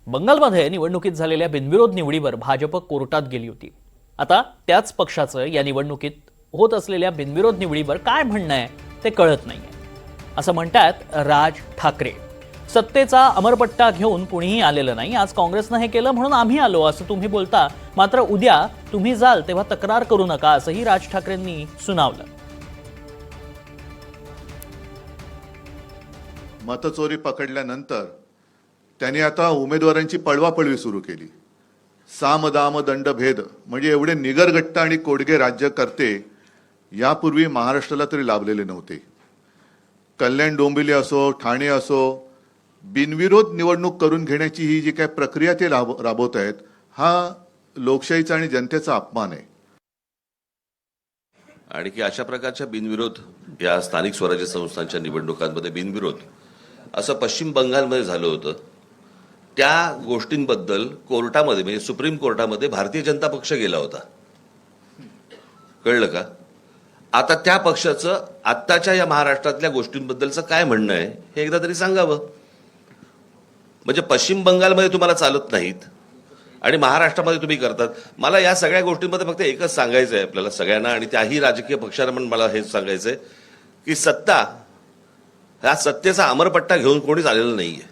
बंगालमध्ये निवडणुकीत झालेल्या बिनविरोध निवडीवर भाजप कोर्टात गेली होती। आता त्याच पक्षाचं या निवडणुकीत होत असलेल्या बिनविरोध निवडीवर काय म्हणणं आहे ते कळत नाहीये, असं म्हणतात राज ठाकरे। सत्तेचा अमरपट्टा घेऊन कुणीही आलेलं नाही, आज काँग्रेसनं हे केलं म्हणून आम्ही आलो असं तुम्ही बोलता, मात्र उद्या तुम्ही जाल तेव्हा तक्रार करू नका असंही राज ठाकरेंनी सुनावलं। मतचोरी पकडल्यानंतर त्यांनी आता उमेदवारांची पळवापळवी सुरू केली। साम दाम दंड भेद म्हणजे एवढे निगरगट्टा आणि कोडगे राज्यकर्ते यापूर्वी महाराष्ट्राला तरी लाभलेले नव्हते। कल्याण डोंबिवली असो, ठाणे असो, बिनविरोध निवडणूक करून घेण्याची ही जी काय प्रक्रिया ते राबवत आहेत, हा लोकशाहीचा आणि जनतेचा अपमान आहे। आणि की अशा प्रकारच्या बिनविरोध या स्थानिक स्वराज्य संस्थांच्या निवडणुकांमध्ये बिनविरोध असं पश्चिम बंगालमध्ये झालं होतं। त्या गोष्टींबद्दल कोर्टामध्ये म्हणजे सुप्रीम कोर्टामध्ये भारतीय जनता पक्ष गेला होता, कळलं का? आता त्या पक्षाचं आत्ताच्या या महाराष्ट्रातल्या गोष्टींबद्दलचं काय म्हणणं आहे हे एकदा तरी सांगावं। म्हणजे पश्चिम बंगालमध्ये तुम्हाला चालत नाहीत आणि महाराष्ट्रामध्ये तुम्ही करतात। मला या सगळ्या गोष्टींमध्ये फक्त एकच सांगायचं आहे आपल्याला सगळ्यांना, आणि त्याही राजकीय पक्षांना पण मला हेच सांगायचं आहे की सत्ता ह्या सत्तेचा अमरपट्टा घेऊन कोणीच आलेलं नाहीये।